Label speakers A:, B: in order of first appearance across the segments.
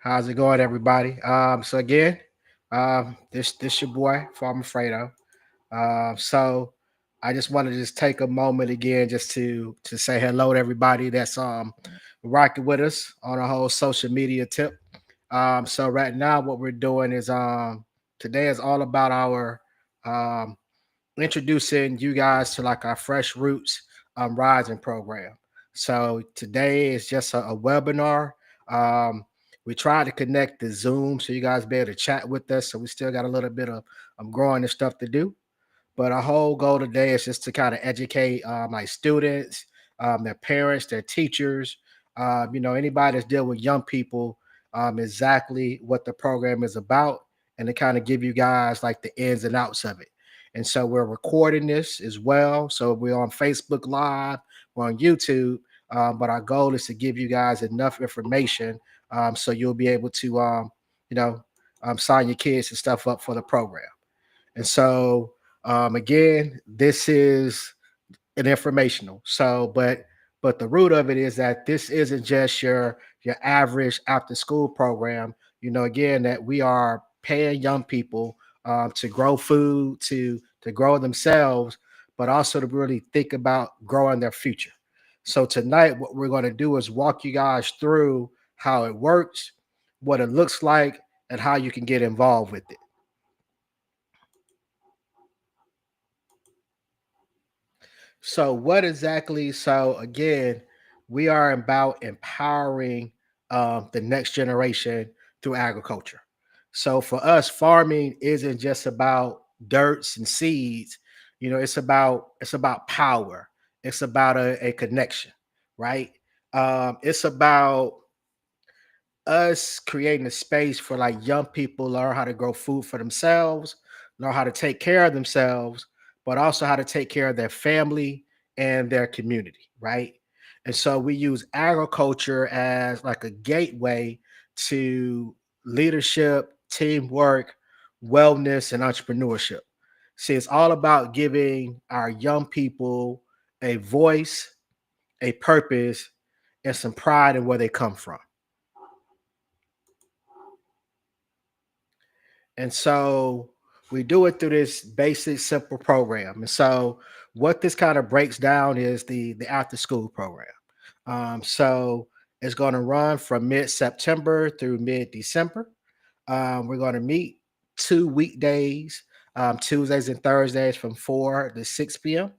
A: How's it going, everybody? So again, this your boy, Farmer Fredo. So I just wanted to just take a moment again just to say hello to everybody that's rocking with us on a whole social media tip. So right now, what we're doing is today is all about our um introducing you guys to like our Fresh Roots Rising program. So today is just a webinar. Um, we try to connect the Zoom so you guys be able to chat with us. So we still got a little bit of growing and stuff to do. But our whole goal today is just to kind of educate my students, their parents, their teachers, anybody that's dealing with young people, exactly what the program is about, and to kind of give you guys like the ins and outs of it. And so we're recording this as well. So we're on Facebook Live, we're on YouTube, but our goal is to give you guys enough information so you'll be able to, you know, sign your kids and stuff up for the program. And so, again, this is an informational. So, but the root of it is that this isn't just your average after school program. Again, that we are paying young people to grow food, to grow themselves, but also to really think about growing their future. So tonight, what we're going to do is walk you guys through how it works, what it looks like, and how you can get involved with it. So, what exactly? So, again, we are about empowering the next generation through agriculture. So, for us, farming isn't just about dirts and seeds. It's about power. It's about a connection, right? It's about us creating a space for like young people learn how to grow food for themselves, learn how to take care of themselves, but also how to take care of their family and their community, right? And so we use agriculture as like a gateway to leadership, teamwork, wellness, and entrepreneurship. See, it's all about giving our young people a voice, a purpose, and some pride in where they come from. And so we do it through this basic, simple program. And so what this kind of breaks down is the after school program. So it's going to run from mid September through mid December. We're going to meet 2 weekdays, Tuesdays and Thursdays from 4 to 6 p.m.,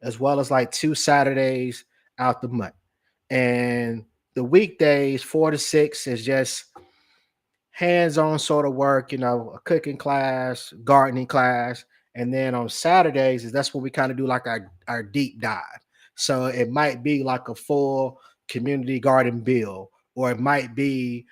A: as well as like 2 Saturdays out the month. And the weekdays, 4 to 6, is just hands-on sort of work, a cooking class, gardening class. And then on Saturdays is that's when we kind of do like our deep dive. So it might be like a full community garden bill, or it might be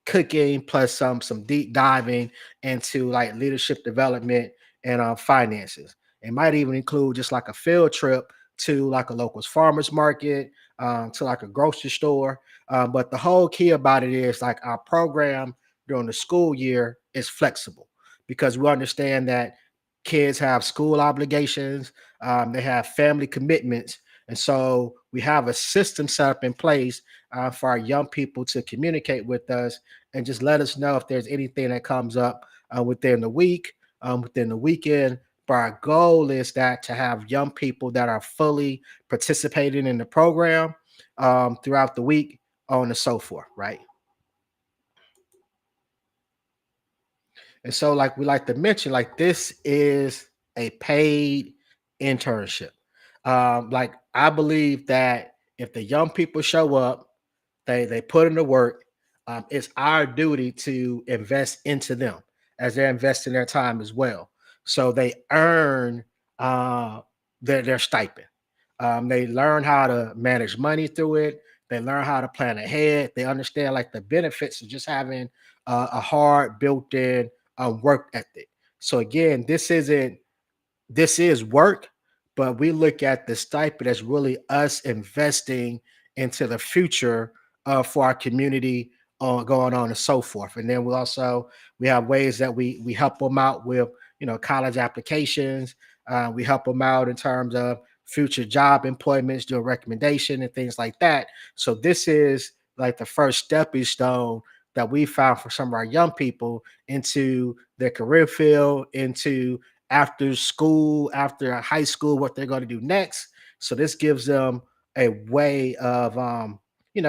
A: cooking plus some deep diving into like leadership development and finances. It might even include just like a field trip to like a local farmers market, to like a grocery store. But the whole key about it is like our program during the school year is flexible because we understand that kids have school obligations, they have family commitments. And so we have a system set up in place for our young people to communicate with us and just let us know if there's anything that comes up within the week, within the weekend. But our goal is that to have young people that are fully participating in the program throughout the week, on and so forth, right? And so, like we like to mention, like this is a paid internship. Like I believe that if the young people show up, they put in the work. It's our duty to invest into them as they're investing their time as well. So they earn uh, their stipend. They learn how to manage money through it. They learn how to plan ahead. They understand like the benefits of just having a hard built-in work ethic. So again, this is work, but we look at the stipend as really us investing into the future for our community going on and so forth. And then we have ways that we help them out with college applications. We help them out in terms of future job employments, do a recommendation and things like that. So this is like the first stepping stone that we found for some of our young people into their career field, into after school, after high school, what they're going to do next. So this gives them a way of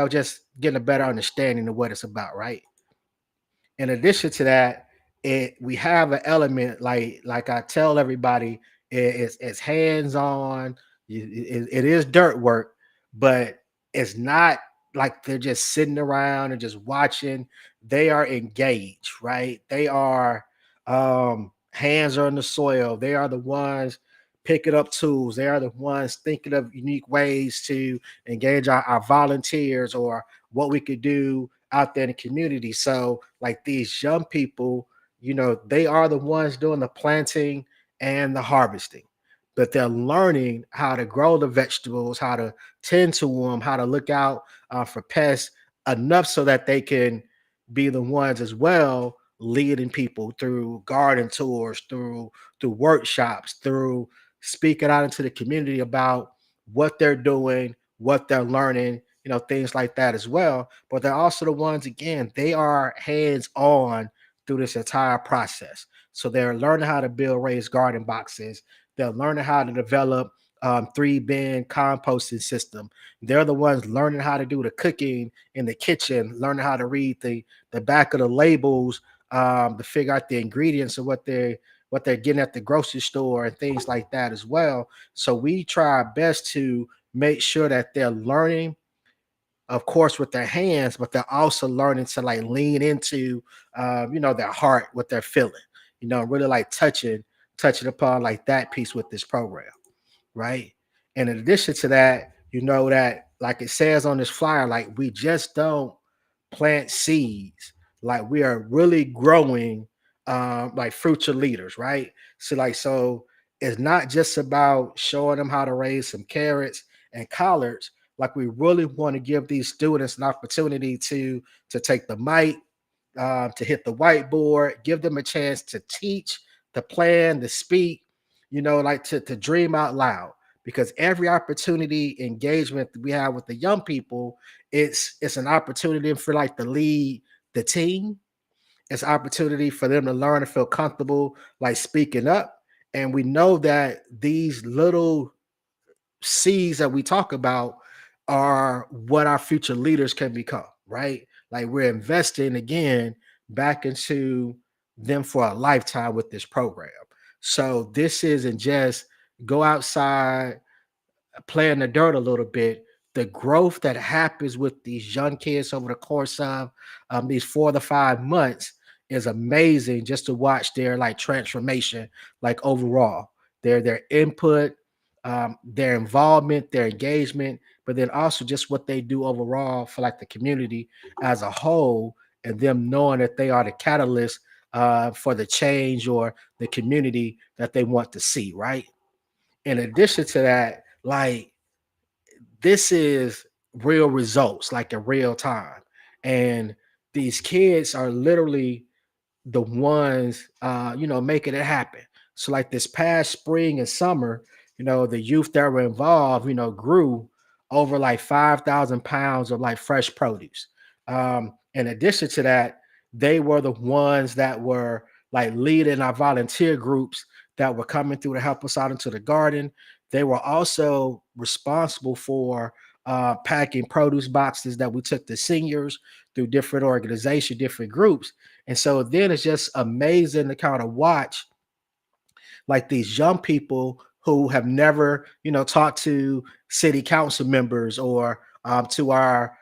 A: just getting a better understanding of what it's about, right? In addition to that, it we have an element like I tell everybody, it's hands on. It is dirt work, but it's not like they're just sitting around and just watching. They are engaged, right? They are hands are in the soil. They are the ones picking up tools. They are the ones thinking of unique ways to engage our volunteers or what we could do out there in the community. So, like these young people, they are the ones doing the planting and the harvesting, but they're learning how to grow the vegetables, how to tend to them, how to look out for pests enough so that they can be the ones as well leading people through garden tours, through workshops, through speaking out into the community about what they're doing, what they're learning, things like that as well. But they're also the ones, again, they are hands on through this entire process. So they're learning how to build raised garden boxes. They're learning how to develop 3 bin composting system. They're the ones learning how to do the cooking in the kitchen, learning how to read the back of the labels, to figure out the ingredients of what they're getting at the grocery store and things like that as well. So we try our best to make sure that they're learning, of course, with their hands, but they're also learning to like lean into, their heart, what they're feeling, really like touching upon like that piece with this program, right? And in addition to that, that like it says on this flyer, like we just don't plant seeds, like we are really growing like future leaders, right? So it's not just about showing them how to raise some carrots and collards. Like we really want to give these students an opportunity to take the mic, to hit the whiteboard, give them a chance to teach, to plan, to speak, like to dream out loud. Because every opportunity engagement that we have with the young people, it's an opportunity for like to lead the team. It's an opportunity for them to learn and feel comfortable like speaking up. And we know that these little C's that we talk about are what our future leaders can become, right? Like we're investing again back into them for a lifetime with this program. So this isn't just go outside, play in the dirt a little bit. The growth that happens with these young kids over the course of these 4 to 5 months is amazing, just to watch their like transformation, like overall, their input, their involvement, their engagement, but then also just what they do overall for like the community as a whole, and them knowing that they are the catalyst for the change or the community that they want to see, right? In addition to that, like this is real results, like in real time. And these kids are literally the ones making it happen. So like this past spring and summer, the youth that were involved, grew over like 5,000 pounds of like fresh produce. In addition to that, they were the ones that were like leading our volunteer groups that were coming through to help us out into the garden. They were also responsible for packing produce boxes that we took to seniors through different organizations, different groups. And so then it's just amazing to kind of watch like these young people who have never, talked to city council members or to our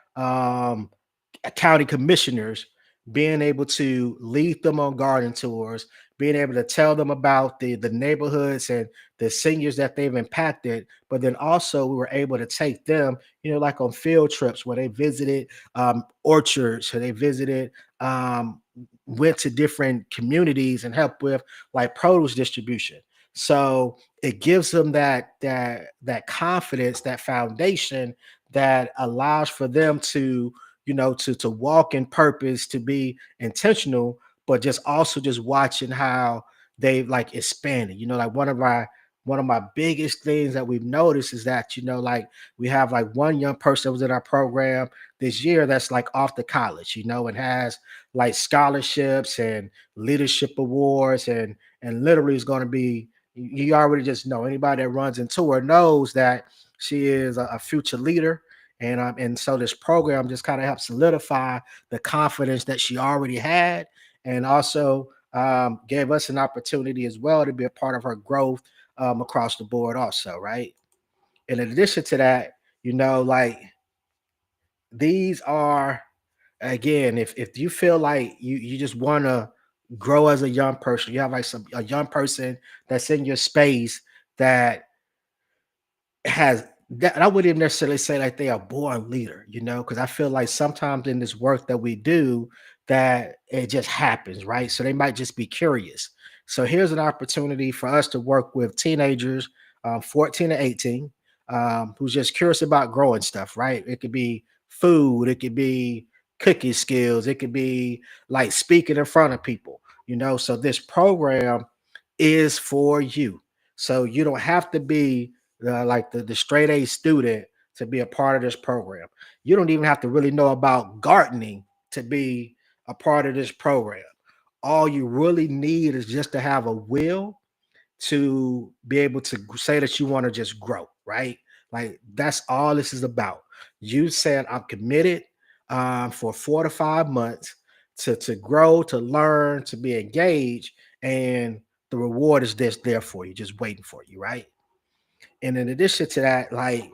A: county commissioners, being able to lead them on garden tours, being able to tell them about the neighborhoods and the seniors that they've impacted. But then also we were able to take them, like on field trips where they visited orchards, or they visited, went to different communities and helped with like produce distribution. So it gives them that confidence, that foundation that allows for them to to walk in purpose, to be intentional, but just also just watching how they've like expanded. Like one of my biggest things that we've noticed is that, like we have like one young person that was in our program this year that's like off to college, and has like scholarships and leadership awards and literally is going to be, you already just know, anybody that runs into her knows that she is a future leader. And so this program just kind of helps solidify the confidence that she already had, and also gave us an opportunity as well to be a part of her growth across the board also, right? And in addition to that, like these are, again, if you feel like you just want to grow as a young person, you have like a young person that's in your space that has that, I wouldn't even necessarily say like they are born leader, because I feel like sometimes in this work that we do, that it just happens, right? So they might just be curious. So here's an opportunity for us to work with teenagers, 14 to 18, who's just curious about growing stuff, right? It could be food, it could be cooking skills, it could be like speaking in front of people, So this program is for you. So you don't have to be like the straight A student to be a part of this program. You don't even have to really know about gardening to be a part of this program. All you really need is just to have a will to be able to say that you want to just grow, right? Like that's all this is about. You said I'm committed for 4 to 5 months to grow, to learn, to be engaged, and the reward is this there for you, just waiting for you, right? And in addition to that, like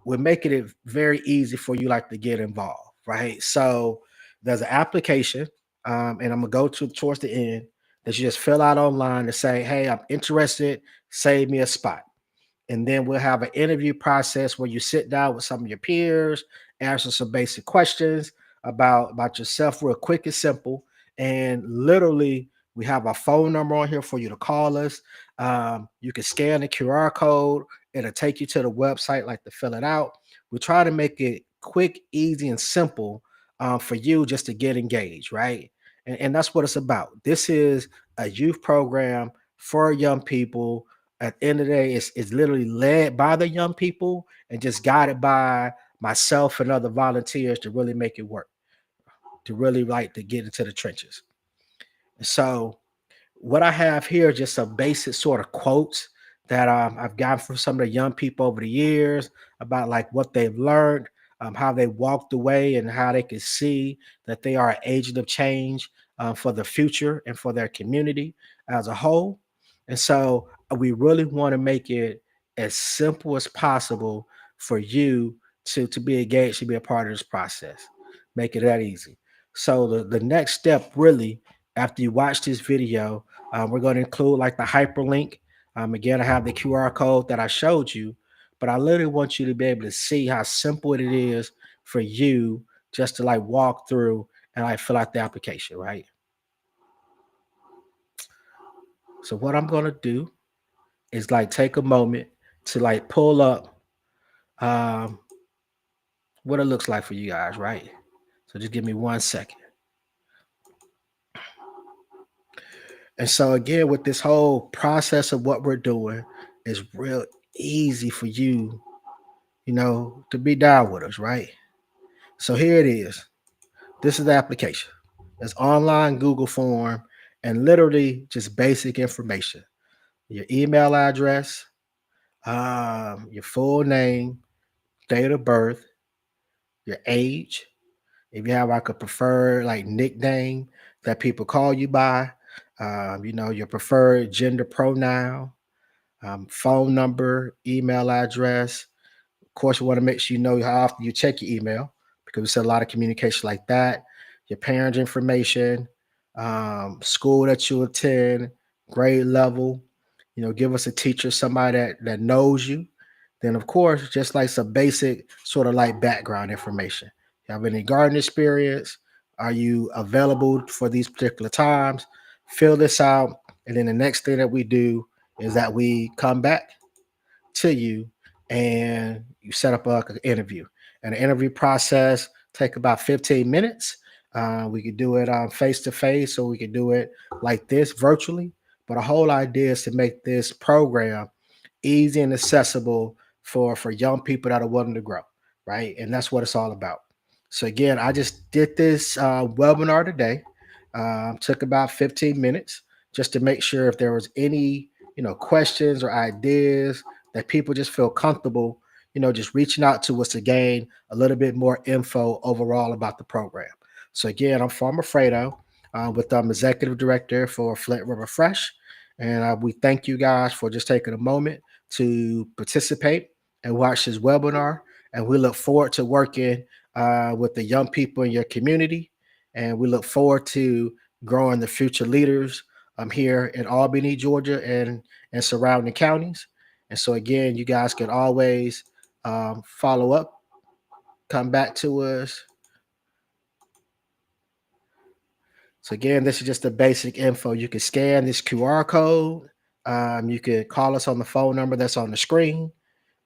A: we're making it very easy for you like to get involved, right? So there's an application, and I'm gonna go to towards the end that you just fill out online to say, hey, I'm interested, save me a spot. And then we'll have an interview process where you sit down with some of your peers, answer some basic questions about yourself, real quick and simple. And literally, we have a phone number on here for you to call us. You can scan the QR code; it'll take you to the website, like to fill it out. We try to make it quick, easy, and simple for you just to get engaged, right? And that's what it's about. This is a youth program for young people. At the end of the day, it's literally led by the young people and just guided by myself and other volunteers to really make it work, to really like to get into the trenches. So what I have here is just some basic sort of quotes that I've gotten from some of the young people over the years about like what they've learned, how they walked away, and how they can see that they are an agent of change for the future and for their community as a whole. And so we really want to make it as simple as possible for you to be engaged, to be a part of this process. Make it that easy. So the next step really after you watch this video, we're going to include like the hyperlink. Again, I have the QR code that I showed you, but I literally want you to be able to see how simple it is for you just to like walk through and like fill out the application, right? So what I'm going to do is like take a moment to like pull up um, what it looks like for you guys, right? So just give me 1 second. And so again, with this whole process of what we're doing, it's real easy for you, to be down with us, right? So here it is. This is the application. It's online Google form and literally just basic information. Your email address, your full name, date of birth, your age. If you have like a preferred like nickname that people call you by, your preferred gender pronoun, phone number, email address. Of course, you want to make sure you know how often you check your email because we said a lot of communication like that. Your parent information, school that you attend, grade level. Give us a teacher, somebody that knows you. Then, of course, just like some basic sort of like background information. You have any garden experience? Are you available for these particular times? Fill this out. And then the next thing that we do is that we come back to you and you set up an interview. And the interview process take about 15 minutes. We could do it face to face, or we could do it like this virtually. But the whole idea is to make this program easy and accessible for young people that are willing to grow, right? And that's what it's all about. So again, I just did this webinar today. Took about 15 minutes just to make sure if there was any questions or ideas that people just feel comfortable, just reaching out to us to gain a little bit more info overall about the program. So again, I'm Farmer Fredo with executive director for Flint River Fresh, and we thank you guys for just taking a moment to participate and watch this webinar. And we look forward to working with the young people in your community. And we look forward to growing the future leaders here in Albany, Georgia, and surrounding counties. And so, again, you guys can always follow up, come back to us. So, again, this is just the basic info. You can scan this QR code. You can call us on the phone number that's on the screen,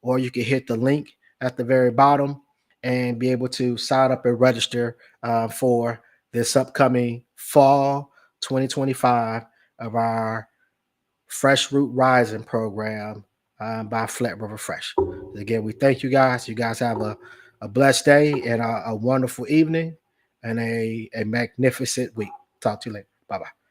A: or you can hit the link at the very bottom and be able to sign up and register for this upcoming fall 2025 of our Fresh Root Rising program by Flint River Fresh. Again, we thank you guys. You guys have a blessed day and a wonderful evening and a magnificent week. Talk to you later. Bye bye.